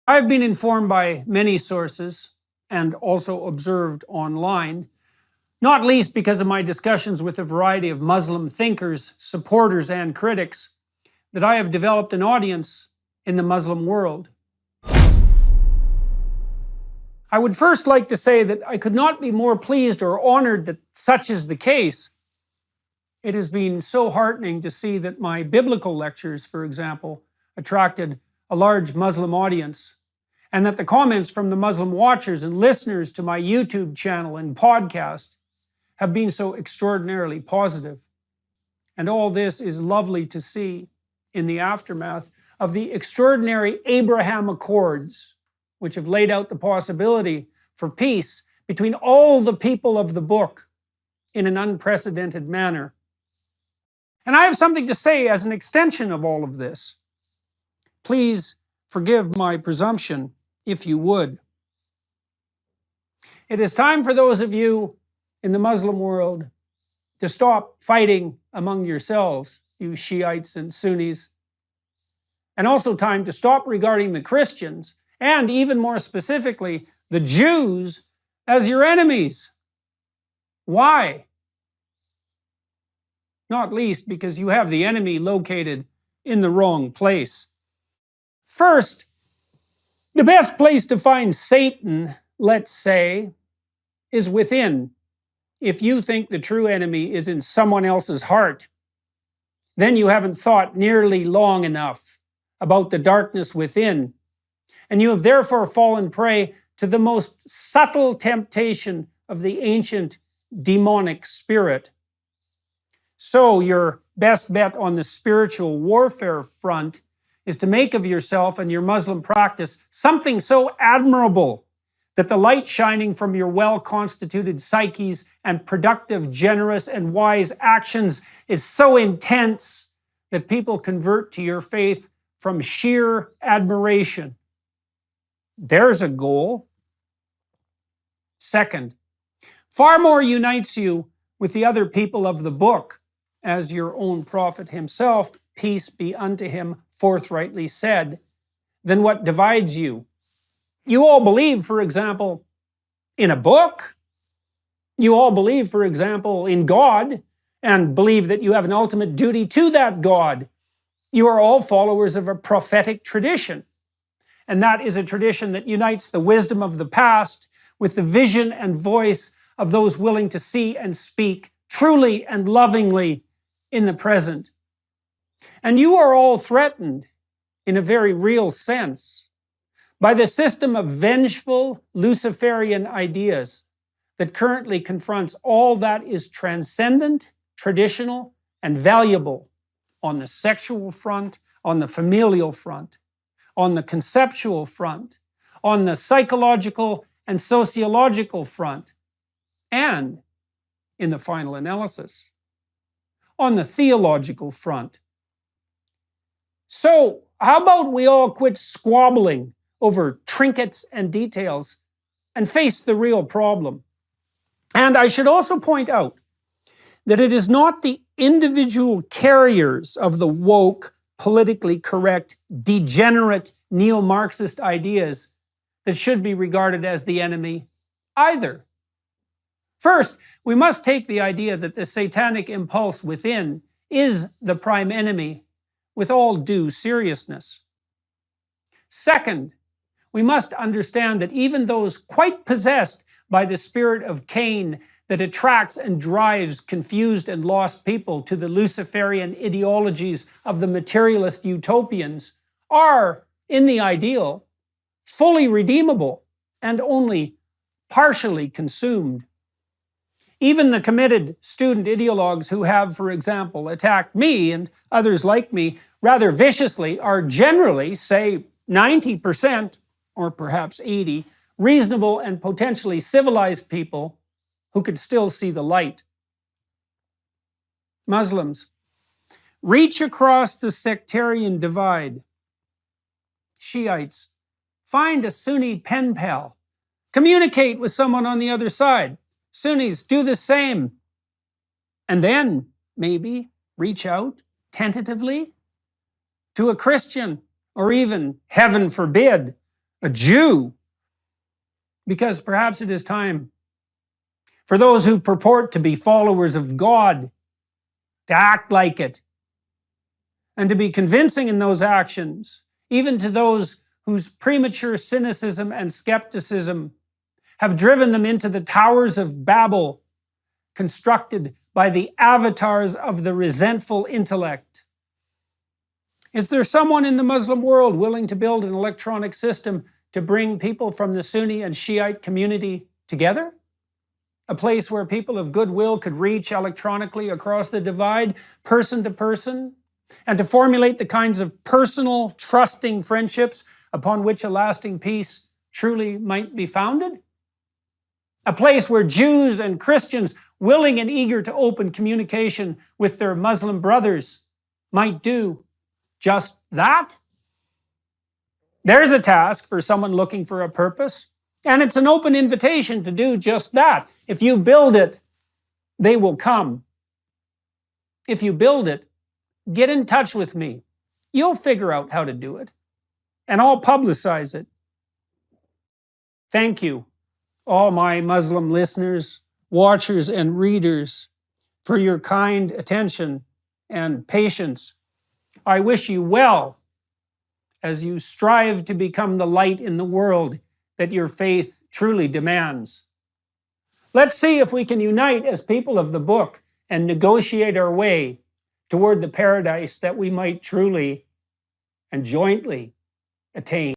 I've been informed by many sources and also observed online, not least because of my discussions with a variety of Muslim thinkers, supporters, and critics, that I have developed an audience in the Muslim world. I would first like to say that I could not be more pleased or honored that such is the case. It has been so heartening to see that my biblical lectures, for example, attracted a large Muslim audience, and that the comments from the Muslim watchers and listeners to my YouTube channel and podcast have been so extraordinarily positive. And all this is lovely to see in the aftermath of the extraordinary Abraham Accords, which have laid out the possibility for peace between all the people of the book in an unprecedented manner. And I have something to say as an extension of all of this. Please forgive my presumption, if you would. It is time for those of you in the Muslim world to stop fighting among yourselves, you Shiites and Sunnis, and also time to stop regarding the Christians, and even more specifically, the Jews, as your enemies. Why? Not least because you have the enemy located in the wrong place. First, the best place to find Satan, let's say, is within. If you think the true enemy is in someone else's heart, then you haven't thought nearly long enough about the darkness within, and you have therefore fallen prey to the most subtle temptation of the ancient demonic spirit. So your best bet on the spiritual warfare front is to make of yourself and your Muslim practice something so admirable that the light shining from your well-constituted psyches and productive, generous, and wise actions is so intense that people convert to your faith from sheer admiration. There's a goal. Second, far more unites you with the other people of the book, as your own prophet himself, peace be unto him, forthrightly said, than what divides you. You all believe, for example, in a book. You all believe, for example, in God, and believe that you have an ultimate duty to that God. You are all followers of a prophetic tradition, and that is a tradition that unites the wisdom of the past with the vision and voice of those willing to see and speak truly and lovingly in the present. And you are all threatened, in a very real sense, by the system of vengeful Luciferian ideas that currently confronts all that is transcendent, traditional, and valuable on the sexual front, on the familial front, on the conceptual front, on the psychological and sociological front, and, in the final analysis, on the theological front. So, how about we all quit squabbling over trinkets and details and face the real problem? And I should also point out that it is not the individual carriers of the woke, politically correct, degenerate, neo-Marxist ideas that should be regarded as the enemy either. First, we must take the idea that the satanic impulse within is the prime enemy with all due seriousness. Second, we must understand that even those quite possessed by the spirit of Cain that attracts and drives confused and lost people to the Luciferian ideologies of the materialist utopians are, in the ideal, fully redeemable and only partially consumed. Even the committed student ideologues who have, for example, attacked me and others like me rather viciously are generally, say, 90%, or perhaps 80%, reasonable and potentially civilized people who could still see the light. Muslims, reach across the sectarian divide. Shiites, find a Sunni pen pal. Communicate with someone on the other side. Sunnis, do the same. And then, maybe, reach out, tentatively, to a Christian, or even, heaven forbid, a Jew, because perhaps it is time for those who purport to be followers of God to act like it, and to be convincing in those actions, even to those whose premature cynicism and skepticism have driven them into the towers of Babel, constructed by the avatars of the resentful intellect. Is there someone in the Muslim world willing to build an electronic system to bring people from the Sunni and Shiite community together? A place where people of goodwill could reach electronically across the divide, person to person, and to formulate the kinds of personal, trusting friendships upon which a lasting peace truly might be founded? A place where Jews and Christians, willing and eager to open communication with their Muslim brothers, might do just that? There's a task for someone looking for a purpose, and it's an open invitation to do just that. If you build it, they will come. If you build it, get in touch with me. You'll figure out how to do it, and I'll publicize it. Thank you, all my Muslim listeners, watchers, and readers, for your kind attention and patience. I wish you well as you strive to become the light in the world that your faith truly demands. Let's see if we can unite as people of the book and negotiate our way toward the paradise that we might truly and jointly attain.